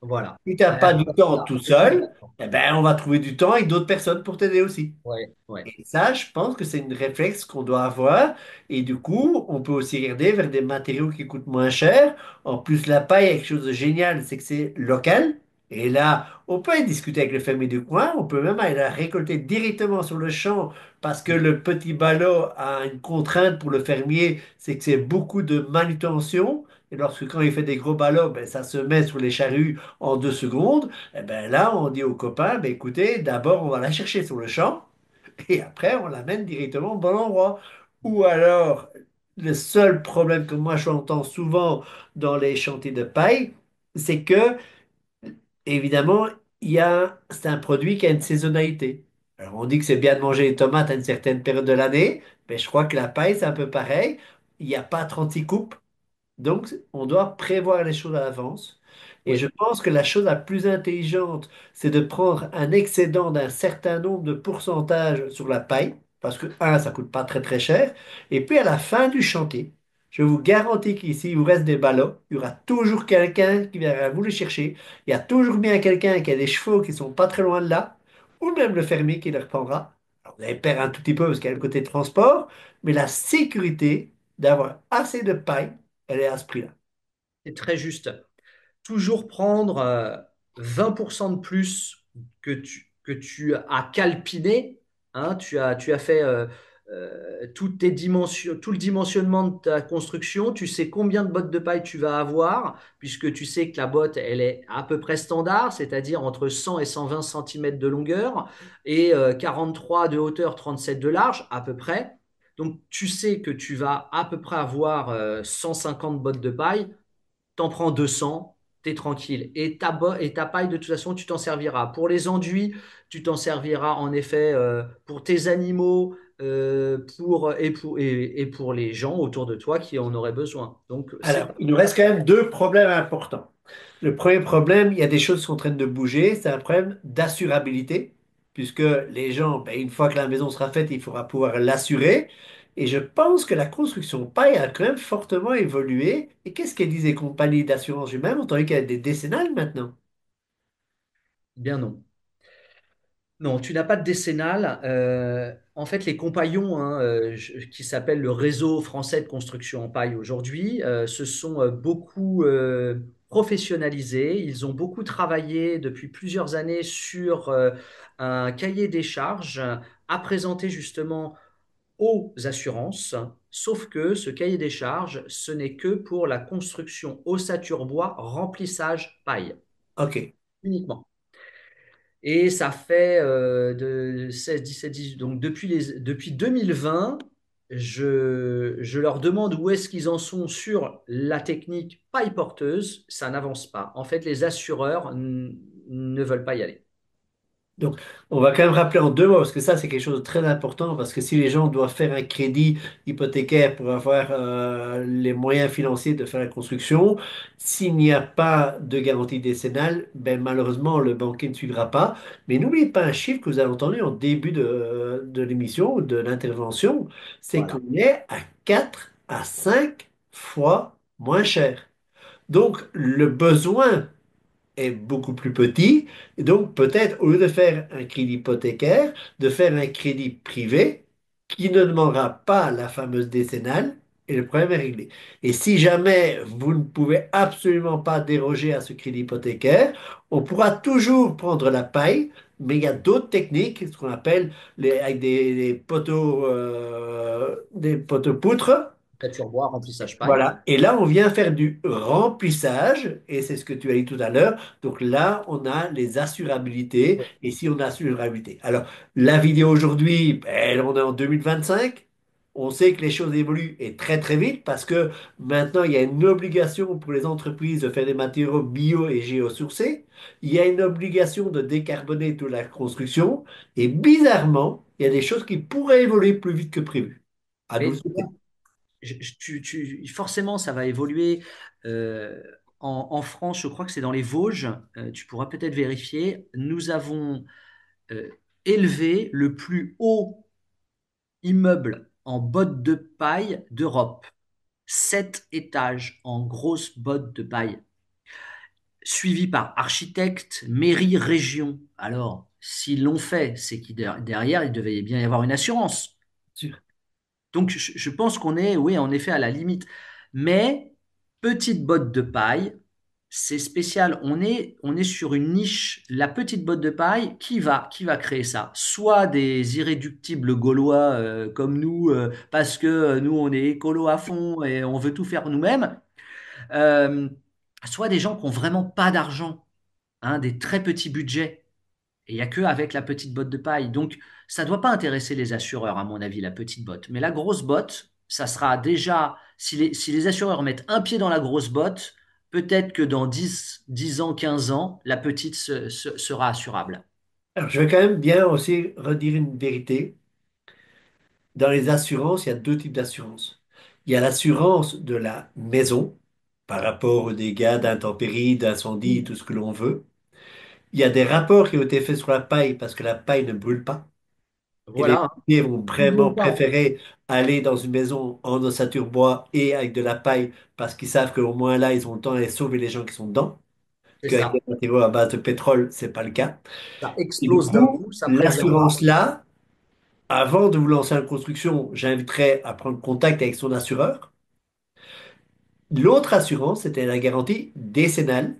Voilà. Si tu n'as pas du Comme temps ça, tout je suis seul, d'accord. eh ben, on va trouver du temps avec d'autres personnes pour t'aider aussi. Ouais, ouais, Et ça, je pense que c'est une réflexe qu'on doit avoir. Et du coup, on peut aussi regarder vers des matériaux qui coûtent moins cher. En plus, la paille, a quelque chose de génial, c'est que c'est local. Et là, on peut y discuter avec le fermier du coin. On peut même aller la récolter directement sur le champ parce que le petit ballot a une contrainte pour le fermier, c'est que c'est beaucoup de manutention. Et lorsque quand il fait des gros ballots, ben, ça se met sur les charrues en 2 secondes. Et ben là, on dit aux copains, ben, écoutez, d'abord, on va la chercher sur le champ. Et après, on l'amène directement au bon endroit. Ou alors, le seul problème que moi j'entends souvent dans les chantiers de paille, c'est que, évidemment, c'est un produit qui a une saisonnalité. Alors, on dit que c'est bien de manger les tomates à une certaine période de l'année, mais je crois que la paille, c'est un peu pareil. Il n'y a pas 36 coupes. Donc, on doit prévoir les choses à l'avance. Et je ouais. pense que la chose la plus intelligente, c'est de prendre un excédent d'un certain nombre de pourcentages sur la paille, parce que, un, ça coûte pas très très cher. Et puis, à la fin du chantier, je vous garantis qu'ici, il vous reste des ballots. Il y aura toujours quelqu'un qui viendra vous les chercher. Il y a toujours bien quelqu'un qui a des chevaux qui sont pas très loin de là, ou même le fermier qui les reprendra. Alors, vous allez perdre un tout petit peu parce qu'il y a le côté transport, mais la sécurité d'avoir assez de paille, elle est à ce prix-là. C'est très juste. Toujours prendre 20% de plus que tu as calpiné. Hein, tu as fait toutes tes dimensions, tout le dimensionnement de ta construction. Tu sais combien de bottes de paille tu vas avoir, puisque tu sais que la botte, elle est à peu près standard, c'est-à-dire entre 100 et 120 centimètres de longueur et 43 de hauteur, 37 de large, à peu près. Donc, tu sais que tu vas à peu près avoir 150 bottes de paille. T'en prends 200, t'es tranquille. Et ta paille, de toute façon, tu t'en serviras. Pour les enduits, tu t'en serviras en effet pour tes animaux et pour les gens autour de toi qui en auraient besoin. Donc, c'est Alors, il nous reste quand même deux problèmes importants. Le premier problème, il y a des choses qui sont en train de bouger, c'est un problème d'assurabilité, puisque les gens, ben, une fois que la maison sera faite, il faudra pouvoir l'assurer. Et je pense que la construction paille a quand même fortement évolué. Et qu'est-ce qu'elles disent les compagnies d'assurance? J'ai même entendu qu'il y a des décennales maintenant. bien non. Non, tu n'as pas de décennale. En fait, les compagnons, hein, qui s'appellent le réseau français de construction en paille aujourd'hui, se sont beaucoup professionnalisés. Ils ont beaucoup travaillé depuis plusieurs années sur un cahier des charges à présenter justement aux assurances. Sauf que ce cahier des charges, ce n'est que pour la construction ossature bois, remplissage paille OK. uniquement. Et ça fait de 16, 17, 18. Donc depuis 2020, je leur demande où est-ce qu'ils en sont sur la technique paille porteuse. Ça n'avance pas. En fait, les assureurs ne veulent pas y aller. Donc, on va quand même rappeler en 2 mots, parce que ça, c'est quelque chose de très important, parce que si les gens doivent faire un crédit hypothécaire pour avoir les moyens financiers de faire la construction, s'il n'y a pas de garantie décennale, ben, malheureusement, le banquier ne suivra pas. Mais n'oubliez pas un chiffre que vous avez entendu en début de l'émission, ou de l'intervention, c'est qu'on Voilà. est à 4 à 5 fois moins cher. Donc, le besoin est beaucoup plus petit. Et donc, peut-être, au lieu de faire un crédit hypothécaire, de faire un crédit privé qui ne demandera pas la fameuse décennale et le problème est réglé. Et si jamais vous ne pouvez absolument pas déroger à ce crédit hypothécaire, on pourra toujours prendre la paille, mais il y a d'autres techniques, ce qu'on appelle avec des poteaux poutres. Toiture bois, remplissage paille. Voilà. Et là, on vient faire du remplissage, et c'est ce que tu as dit tout à l'heure. Donc là, on a les assurabilités, Oui. et si on a assurabilité. Alors, la vidéo aujourd'hui, ben, on est en 2025. On sait que les choses évoluent et très très vite parce que maintenant, il y a une obligation pour les entreprises de faire des matériaux bio et géosourcés. Il y a une obligation de décarboner toute la construction. Et bizarrement, il y a des choses qui pourraient évoluer plus vite que prévu. À nous Mais le souhaiter. forcément, ça va évoluer. euh, en France, je crois que c'est dans les Vosges. Tu pourras peut-être vérifier. Nous avons euh, élevé le plus haut immeuble en bottes de paille d'Europe. 7 étages en grosses bottes de paille. suivi par architecte, mairie, région. Alors, s'ils l'ont fait, c'est qu'il derrière, il devait bien y avoir une assurance. Sûr. Donc, je pense qu'on est, oui, en effet, à la limite. Mais, petite botte de paille, c'est spécial. On est sur une niche. La petite botte de paille, qui va créer ça? Soit des irréductibles gaulois comme nous, parce que nous, on est écolo à fond et on veut tout faire nous-mêmes. Euh, Soit des gens qui ont vraiment pas d'argent, hein, des très petits budgets. Et il n'y a que avec la petite botte de paille. Donc, ça ne doit pas intéresser les assureurs, à mon avis, la petite botte. Mais la grosse botte, ça sera déjà, si les assureurs mettent un pied dans la grosse botte, peut-être que dans 10 ans, 15 ans, la petite sera assurable. Alors, je vais quand même bien aussi redire une vérité. Dans les assurances, il y a deux types d'assurances. Il y a l'assurance de la maison par rapport aux dégâts d'intempéries, d'incendies, tout ce que l'on veut. Il y a des rapports qui ont été faits sur la paille parce que la paille ne brûle pas. Et les Voilà, hein. pompiers vont N'oublions vraiment pas. préférer aller dans une maison en ossature bois et avec de la paille parce qu'ils savent qu'au moins là, ils ont le temps d'aller sauver les gens qui sont dedans. C'est Qu'avec des ça. matériaux à base de pétrole, c'est pas le cas. Ça Et du explose d'un coup, coup, ça préviendra. l'assurance-là, avant de vous lancer en construction, j'inviterais à prendre contact avec son assureur. L'autre assurance, c'était la garantie décennale.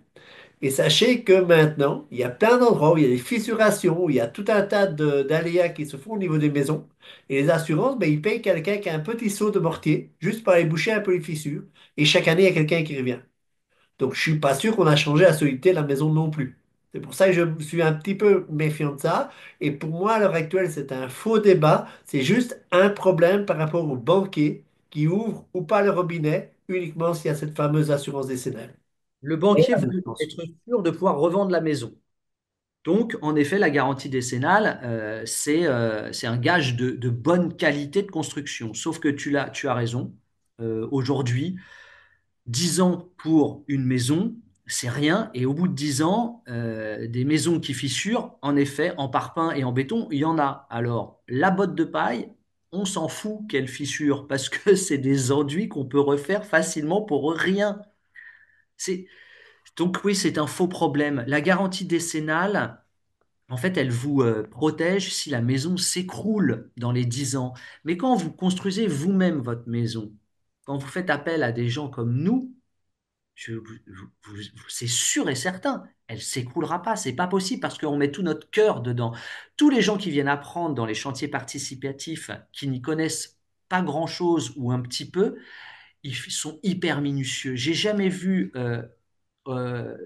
Et sachez que maintenant, il y a plein d'endroits où il y a des fissurations, où il y a tout un tas d'aléas qui se font au niveau des maisons. Et les assurances, ben, ils payent quelqu'un qui a un petit seau de mortier, juste pour aller boucher un peu les fissures. Et chaque année, il y a quelqu'un qui revient. Donc, je suis pas sûr qu'on a changé la solidité de la maison non plus. C'est pour ça que je suis un petit peu méfiant de ça. Et pour moi, à l'heure actuelle, c'est un faux débat. C'est juste un problème par rapport aux banquiers qui ouvrent ou pas le robinet uniquement s'il y a cette fameuse assurance décennale. Le Et banquier la veut maintenance. être sûr de pouvoir revendre la maison. Donc, en effet, la garantie décennale, c'est un gage de bonne qualité de construction. Sauf que tu as raison. Aujourd'hui, 10 ans pour une maison, c'est rien. Et au bout de 10 ans, des maisons qui fissurent, en effet, en parpaing et en béton, il y en a. Alors, la botte de paille, on s'en fout qu'elle fissure parce que c'est des enduits qu'on peut refaire facilement pour rien. C'est, donc oui, c'est un faux problème. La garantie décennale, en fait, elle vous protège si la maison s'écroule dans les 10 ans. Mais quand vous construisez vous-même votre maison, quand vous faites appel à des gens comme nous, c'est sûr et certain, elle s'écroulera pas. C'est pas possible parce qu'on met tout notre cœur dedans. Tous les gens qui viennent apprendre dans les chantiers participatifs, qui n'y connaissent pas grand-chose ou un petit peu, ils sont hyper minutieux. J'ai jamais vu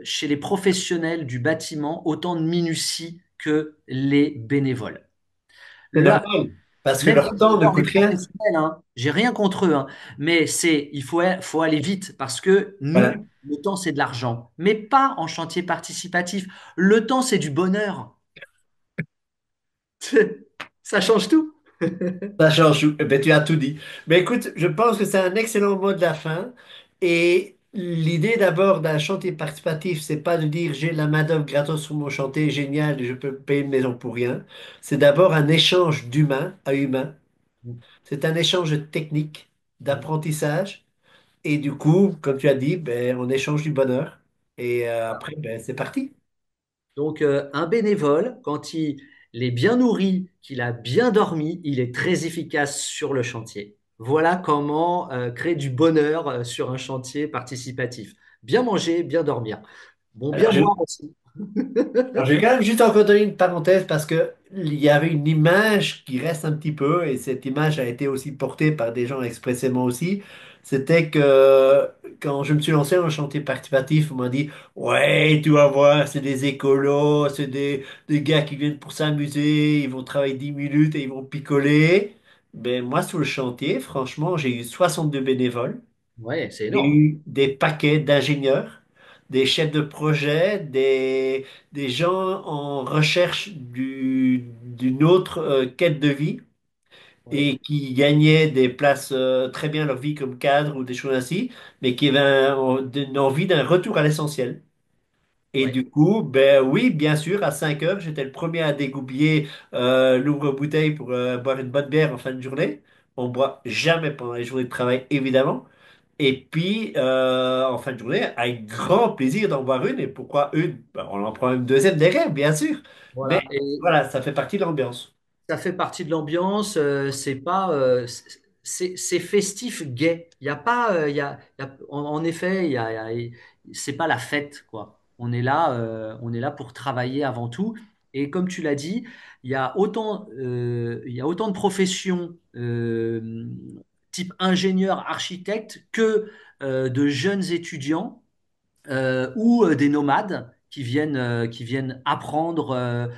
chez les professionnels du bâtiment autant de minutie que les bénévoles. C'est Là, normal, parce que même leur si temps ne j'adore les coûte rien. professionnels, hein, j'ai rien contre eux, hein, mais il faut aller vite parce que Voilà. nous, le temps, c'est de l'argent, mais pas en chantier participatif. Le temps, c'est du bonheur. Ça change tout. Ça change tout. Eh ben, tu as tout dit. Mais écoute, je pense que c'est un excellent mot de la fin. Et l'idée d'abord d'un chantier participatif, c'est pas de dire j'ai la main-d'œuvre gratos sur mon chantier, génial, je peux payer une maison pour rien. C'est d'abord un échange d'humain à humain. C'est un échange technique, d'apprentissage. Et du coup, comme tu as dit, ben, on échange du bonheur. Et après, ben, c'est parti. Donc, un bénévole, quand il est bien nourri, qu'il a bien dormi, il est très efficace sur le chantier. Voilà comment créer du bonheur sur un chantier participatif. Bien manger, bien dormir. Bon, Alors, bien boire aussi. Alors, j'ai quand même juste encore donné une parenthèse parce que il y avait une image qui reste un petit peu, et cette image a été aussi portée par des gens expressément aussi. C'était que quand je me suis lancé dans le chantier participatif, on m'a dit, ouais, tu vas voir, c'est des écolos, c'est des gars qui viennent pour s'amuser, ils vont travailler 10 minutes et ils vont picoler. Ben, moi, sur le chantier, franchement, j'ai eu 62 bénévoles. Ouais, c'est J'ai énorme. eu des paquets d'ingénieurs, des chefs de projet, des gens en recherche d'une autre quête de vie Oui, et qui gagnaient des places très bien leur vie comme cadre ou des choses ainsi, mais qui avaient une envie d'un retour à l'essentiel. Et oui. du coup, ben oui, bien sûr, à 5 heures, j'étais le premier à dégoupiller l'ouvre-bouteille pour boire une bonne bière en fin de journée. On boit jamais pendant les journées de travail, évidemment. Et puis, en fin de journée, avec grand plaisir d'en boire une. Et pourquoi une? Ben, on en prend une deuxième derrière, bien sûr. Mais Voilà. Et voilà, ça fait partie de l'ambiance. ça fait partie de l'ambiance. C'est pas, c'est festif, gai. Il y a pas, en effet, c'est pas la fête, quoi. On est là pour travailler avant tout. Et comme tu l'as dit, il y a autant de professions type ingénieur, architecte que de jeunes étudiants ou des nomades qui viennent apprendre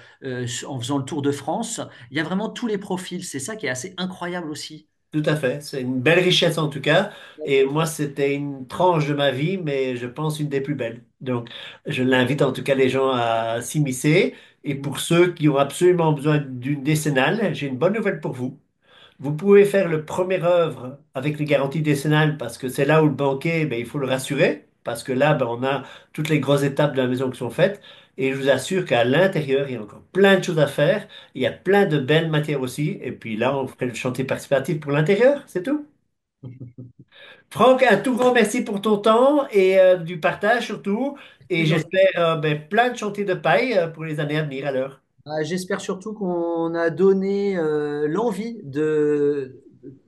en faisant le tour de France. Il y a vraiment tous les profils. C'est ça qui est assez incroyable aussi. Tout à fait. C'est une belle richesse en tout cas. Et moi, c'était une tranche de ma vie, mais je pense une des plus belles. Donc, je l'invite en tout cas les gens à s'immiscer. Et pour ceux qui ont absolument besoin d'une décennale, j'ai une bonne nouvelle pour vous. Vous pouvez faire le premier œuvre avec les garanties décennales parce que c'est là où le banquier, ben, il faut le rassurer. Parce que là, ben, on a toutes les grosses étapes de la maison qui sont faites. Et je vous assure qu'à l'intérieur, il y a encore plein de choses à faire. Il y a plein de belles matières aussi. Et puis là, on ferait le chantier participatif pour l'intérieur. C'est tout. Franck, un tout grand merci pour ton temps et du partage surtout. Et Merci, Jean-Luc. j'espère ben, plein de chantiers de paille pour les années à venir alors. J'espère surtout qu'on a donné l'envie de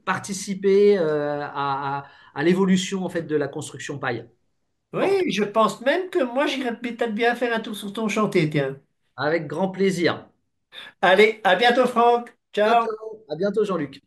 participer à l'évolution en fait de la construction paille. Bon, Oui, je pense même que moi, j'irais peut-être bien faire un tour sur ton chantier, tiens. avec grand plaisir. Allez, à bientôt Franck. Ciao. Bientôt, à bientôt, Jean-Luc.